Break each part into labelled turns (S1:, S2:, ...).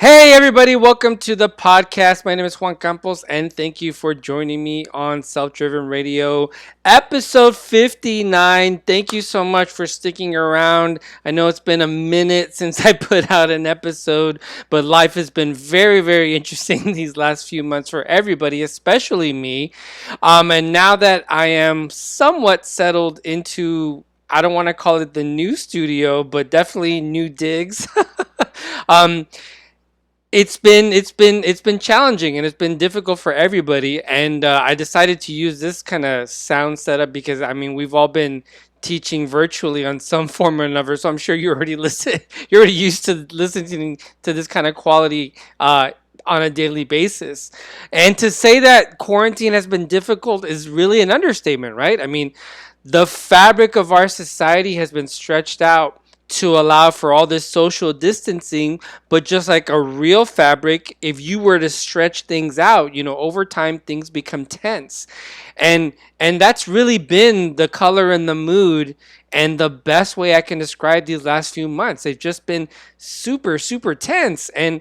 S1: Hey everybody, welcome to the podcast. My name is Juan Campos and thank you for joining me on Self Driven Radio, episode 59. Thank you so much for sticking around. I know it's been a minute since I put out an episode, but life has been very interesting these last few months for everybody, especially me. And now that I am somewhat settled into, I don't want to call it the new studio, but definitely new digs. um, it's been challenging and it's been difficult for everybody, and I decided to use this kind of sound setup because I mean we've all been teaching virtually on some form or another, so I'm sure you already listen you're already used to listening to this kind of quality on a daily basis. And to say that quarantine has been difficult is really an understatement, right? I mean, the fabric of our society has been stretched out to allow for all this social distancing, but just like a real fabric, if you were to stretch things out, over time things become tense. And that's really been the color and the mood and the best way I can describe these last few months. They've just been super tense, and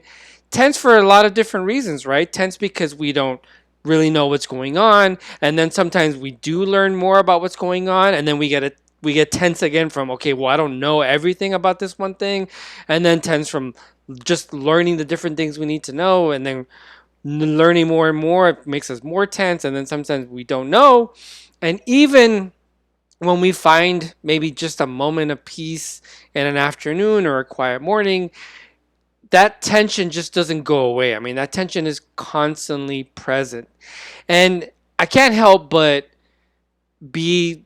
S1: tense for a lot of different reasons, right? Tense because we don't really know what's going on, and then sometimes we do learn more about what's going on, and then we get tense again from, okay, well, I don't know everything about this one thing, and then tense from just learning the different things we need to know, and then learning more and more makes us more tense, and then sometimes we don't know. And even when we find maybe just a moment of peace in an afternoon or a quiet morning, that tension just doesn't go away. I mean, that tension is constantly present. And I can't help but be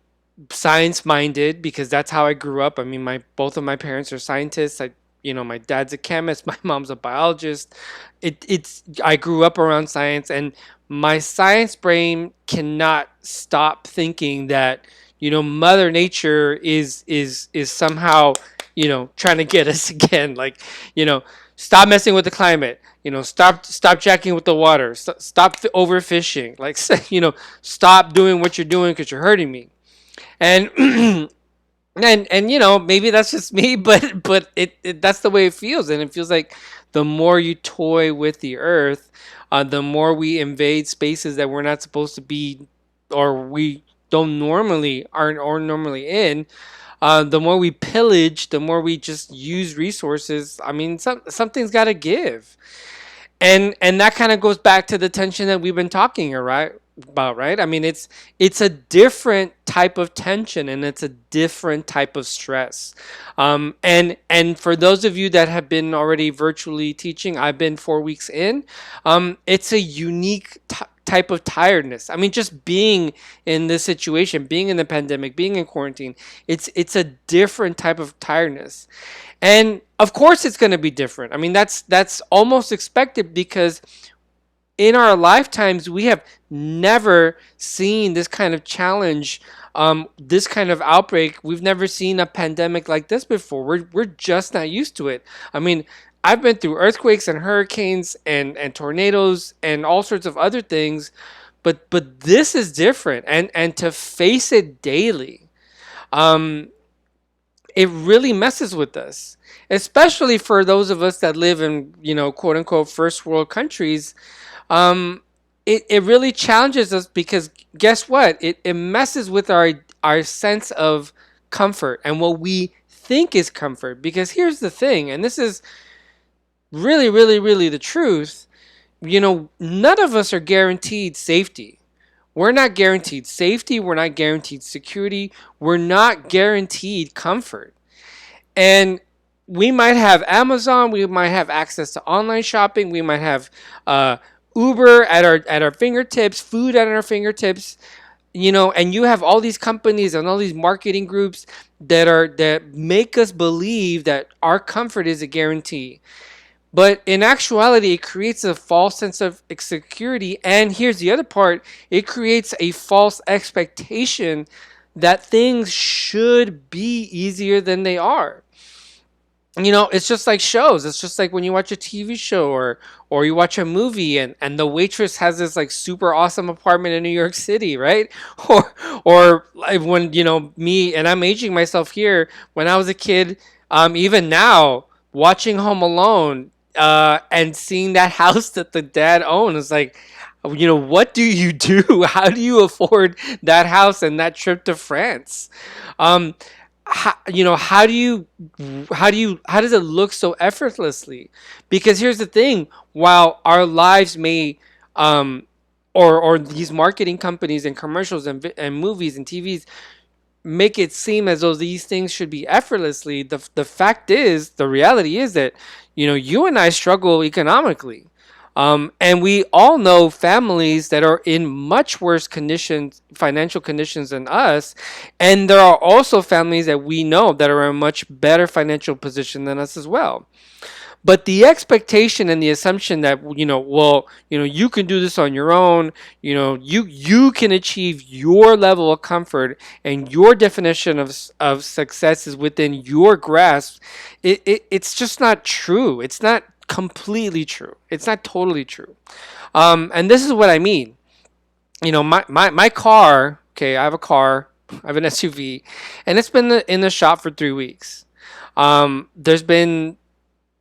S1: science minded because that's how I grew up. I mean, my both of my parents are scientists. My dad's a chemist, my mom's a biologist. It's I grew up around science, and my science brain cannot stop thinking that Mother Nature is somehow trying to get us again. Like, you know, stop messing with the climate. Stop jacking with the water. Stop overfishing. Like, stop doing what you're doing because you're hurting me. And and maybe that's just me, but that's the way it feels, and it feels like the more you toy with the earth, the more we invade spaces that we're not supposed to be, or we don't normally aren't or normally in. The more we pillage, the more we just use resources. I mean, something's got to give. And that kind of goes back to the tension that we've been talking about, right? I mean, it's a different type of tension, and it's a different type of stress. And for those of you that have been already virtually teaching, I've been 4 weeks in. It's a unique type of tiredness. I mean, just being in this situation, being in the pandemic, being in quarantine, it's a different type of tiredness. And of course it's going to be different. I mean, that's almost expected because in our lifetimes we have never seen this kind of challenge, this kind of outbreak. We've never seen a pandemic like this before. We're just not used to it. I mean, I've been through earthquakes and hurricanes and tornadoes and all sorts of other things, but this is different. And to face it daily, um, it really messes with us, especially for those of us that live in, quote unquote, first world countries. Um, it really challenges us because guess what? It messes with our sense of comfort and what we think is comfort. Because here's the thing, and this is really the truth. None of us are guaranteed safety. We're not guaranteed safety. We're not guaranteed security. We're not guaranteed comfort. And we might have Amazon. We might have access to online shopping. We might have Uber at our fingertips, food at our fingertips. And you have all these companies and all these marketing groups that make us believe that our comfort is a guarantee. But in actuality, it creates a false sense of security. And here's the other part, it creates a false expectation that things should be easier than they are. It's just like shows. It's just like when you watch a TV show or you watch a movie, and the waitress has this like super awesome apartment in New York City, right? Or like when, me, and I'm aging myself here, when I was a kid, even now, watching Home Alone, and seeing that house that the dad owned. It's like, what do you do? How do you afford that house and that trip to France? Um, how do you how does it look so effortlessly? Because here's the thing: while our lives may or these marketing companies and commercials and movies and TVs make it seem as though these things should be effortlessly, the fact is, the reality is that you and I struggle economically. And we all know families that are in much worse conditions, financial conditions than us. And there are also families that we know that are in a much better financial position than us as well. But the expectation and the assumption that well, you can do this on your own, you can achieve your level of comfort and your definition of success is within your grasp. It's just not true. It's not completely true. It's not totally true. And this is what I mean. My car. Okay, I have a car. I have an SUV, and it's been in the shop for 3 weeks. There's been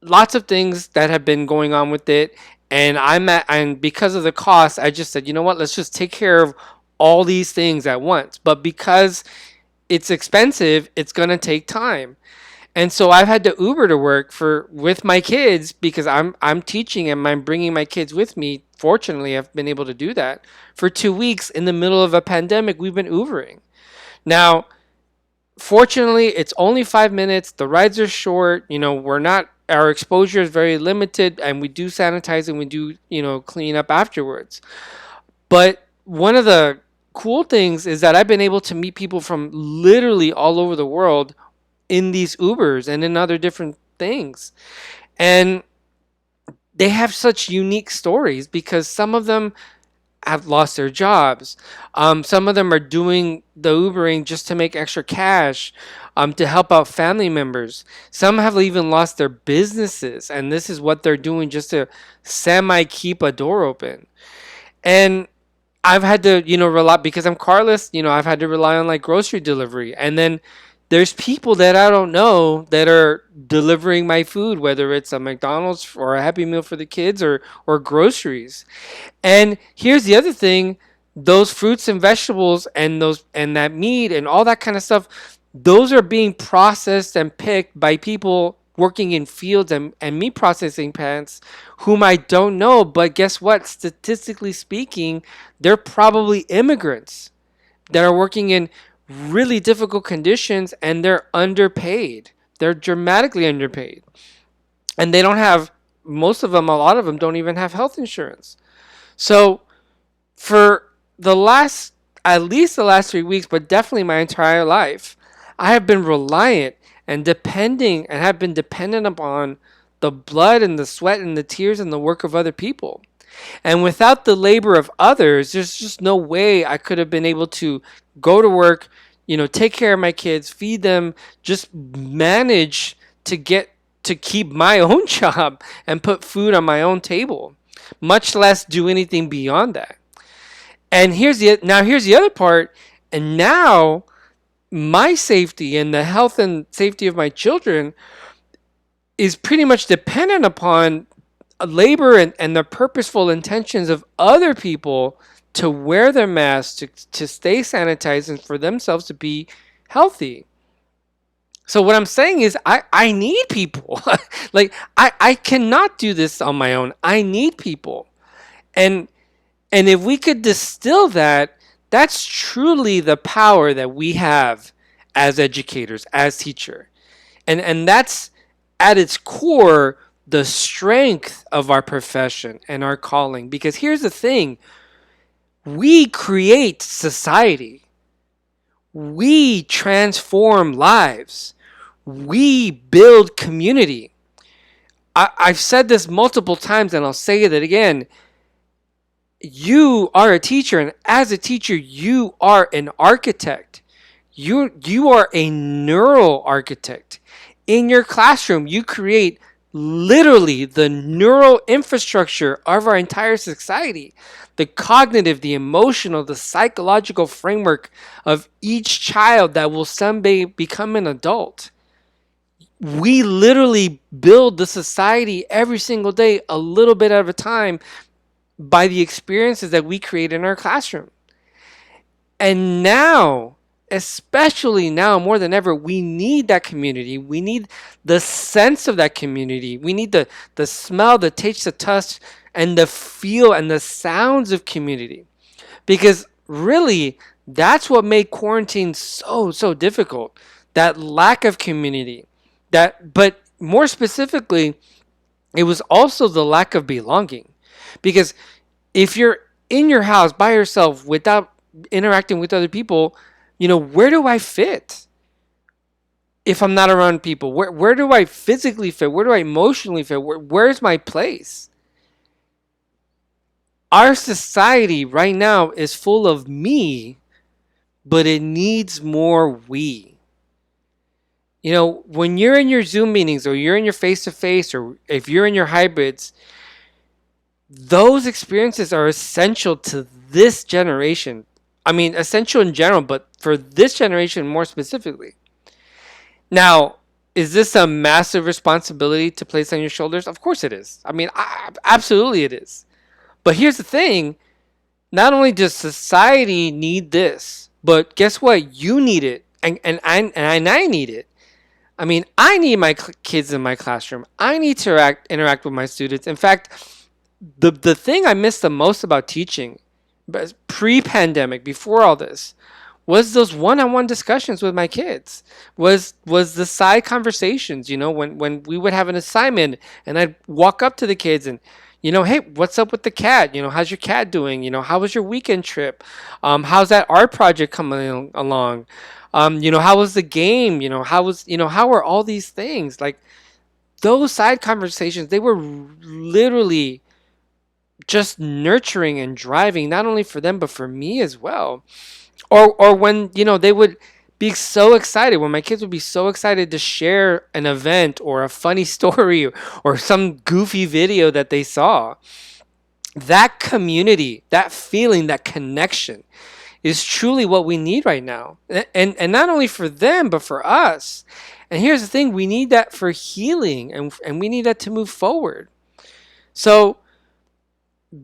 S1: lots of things that have been going on with it, and because of the cost, I just said, you know what, let's just take care of all these things at once. But because it's expensive, it's gonna take time. And so I've had to Uber to work for with my kids because I'm teaching and I'm bringing my kids with me. Fortunately, I've been able to do that for 2 weeks in the middle of a pandemic. We've been Ubering. Now, fortunately, it's only 5 minutes. The rides are short. We're not, our exposure is very limited, and we do sanitize and we do, clean up afterwards. But one of the cool things is that I've been able to meet people from literally all over the world in these Ubers and in other different things. And they have such unique stories because some of them have lost their jobs. Some of them are doing the Ubering just to make extra cash, to help out family members. Some have even lost their businesses, and this is what they're doing just to semi keep a door open. And I've had to, rely because I'm carless. I've had to rely on like grocery delivery, and then there's people that I don't know that are delivering my food, whether it's a McDonald's or a Happy Meal for the kids or groceries. And here's the other thing, those fruits and vegetables and that meat and all that kind of stuff, those are being processed and picked by people working in fields and meat processing plants whom I don't know, but guess what? Statistically speaking, they're probably immigrants that are working in really difficult conditions and they're underpaid. They're dramatically underpaid. And they don't have, most of them, a lot of them don't even have health insurance. So for the last, at least the last 3 weeks, but definitely my entire life, I have been reliant and depending and have been dependent upon the blood and the sweat and the tears and the work of other people. And without the labor of others, there's just no way I could have been able to go to work, take care of my kids, feed them, just manage to keep my own job and put food on my own table, much less do anything beyond that. And here's the other part. And now my safety and the health and safety of my children is pretty much dependent upon labor and the purposeful intentions of other people to wear their masks, to stay sanitized, and for themselves to be healthy. So what I'm saying is I need people. Like I cannot do this on my own. I need people. And and if we could distill that, that's truly the power that we have as educators, as teacher. And that's at its core the strength of our profession and our calling. Because here's the thing, we create society, we transform lives, we build community. I've said this multiple times and I'll say it again. You are a teacher, and as a teacher, you are an architect. You are a neural architect. In your classroom, you create literally the neural infrastructure of our entire society, the cognitive, the emotional, the psychological framework of each child that will someday become an adult. We literally build the society every single day, a little bit at a time, by the experiences that we create in our classroom. And now, especially now more than ever, we need that community. We need the sense of that community. We need the smell, the taste, the touch, and the feel and the sounds of community. Because really, that's what made quarantine so difficult. That lack of community. But more specifically, it was also the lack of belonging. Because if you're in your house by yourself without interacting with other people, where do I fit if I'm not around people? Where do I physically fit? Where do I emotionally fit? Where's my place? Our society right now is full of me, but it needs more we. When you're in your Zoom meetings or you're in your face to face or if you're in your hybrids, those experiences are essential to this generation. I mean, essential in general, but for this generation more specifically. Now, is this a massive responsibility to place on your shoulders? Of course it is. I mean, absolutely it is. But here's the thing, not only does society need this, but guess what? You need it, and I need it. I mean, I need my kids in my classroom. I need to interact with my students. In fact, the thing I miss the most about teaching, but pre-pandemic, before all this, was those one-on-one discussions with my kids. Was the side conversations, when we would have an assignment and I'd walk up to the kids and, hey, what's up with the cat? How's your cat doing? How was your weekend trip? How's that art project coming along? How was the game? How are all these things? Like those side conversations, they were literally just nurturing and driving, not only for them but for me as well. Or when they would be so excited, when my kids would be so excited to share an event or a funny story or some goofy video that they saw. That community, that feeling, that connection is truly what we need right now. And not only for them but for us. And here's the thing, we need that for healing, and we need that to move forward. So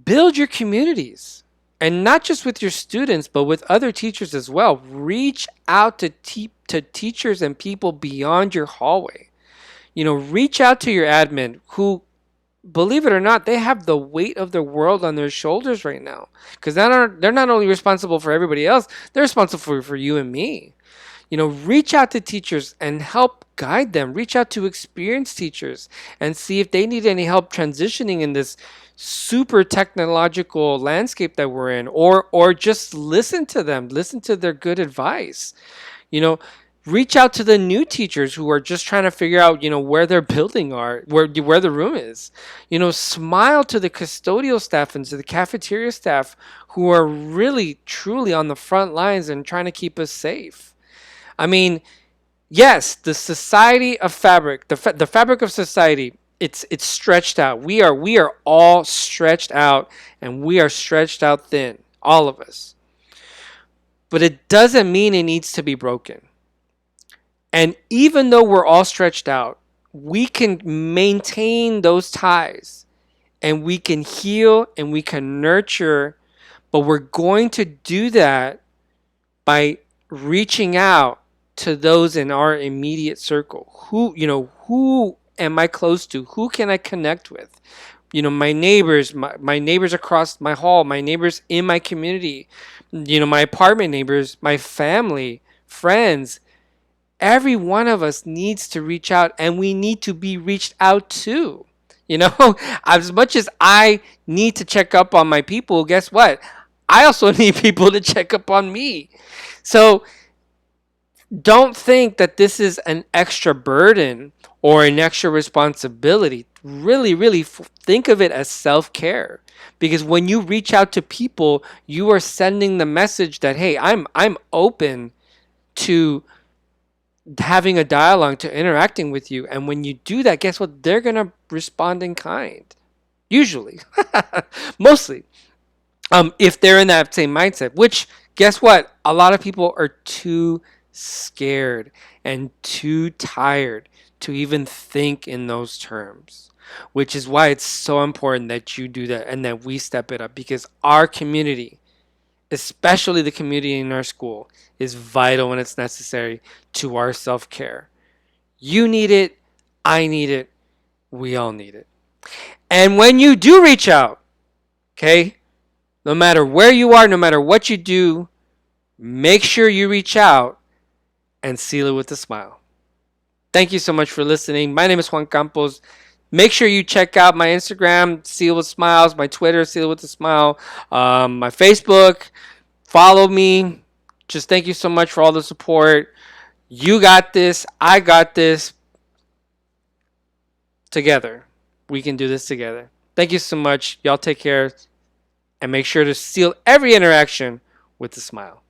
S1: build your communities, and not just with your students, but with other teachers as well. Reach out to teachers and people beyond your hallway. Reach out to your admin who, believe it or not, they have the weight of the world on their shoulders right now. Because they're not only responsible for everybody else, they're responsible for you and me. Reach out to teachers and help guide them. Reach out to experienced teachers and see if they need any help transitioning in this super technological landscape that we're in, or just listen to them, listen to their good advice. You know, reach out to the new teachers who are just trying to figure out, where their building are, where the room is. Smile to the custodial staff and to the cafeteria staff who are really truly on the front lines and trying to keep us safe. I mean, yes, the society of fabric, the fabric of society, it's stretched out. We are all stretched out, and we are stretched out thin, all of us. But it doesn't mean it needs to be broken. And even though we're all stretched out, we can maintain those ties, and we can heal, and we can nurture, but we're going to do that by reaching out to those in our immediate circle. Who am I close to? Who can I connect with? My neighbors, my neighbors across my hall, my neighbors in my community, my apartment neighbors, my family, friends. Every one of us needs to reach out, and we need to be reached out to. As much as I need to check up on my people, guess what? I also need people to check up on me. So don't think that this is an extra burden or an extra responsibility. Really, really think of it as self-care. Because when you reach out to people, you are sending the message that, hey, I'm open to having a dialogue, to interacting with you. And when you do that, guess what? They're going to respond in kind. Usually. Mostly. If they're in that same mindset, which, guess what? A lot of people are too scared and too tired to even think in those terms, which is why it's so important that you do that and that we step it up, because our community, especially the community in our school, is vital and it's necessary to our self care. You need it. I need it. We all need it. And when you do reach out, okay, no matter where you are, no matter what you do, make sure you reach out and seal it with a smile. Thank you so much for listening. My name is Juan Campos. Make sure you check out my Instagram, Seal with Smiles, my Twitter, Seal with a Smile, my Facebook. Follow me. Just thank you so much for all the support. You got this. I got this. Together. We can do this together. Thank you so much. Y'all take care and make sure to seal every interaction with a smile.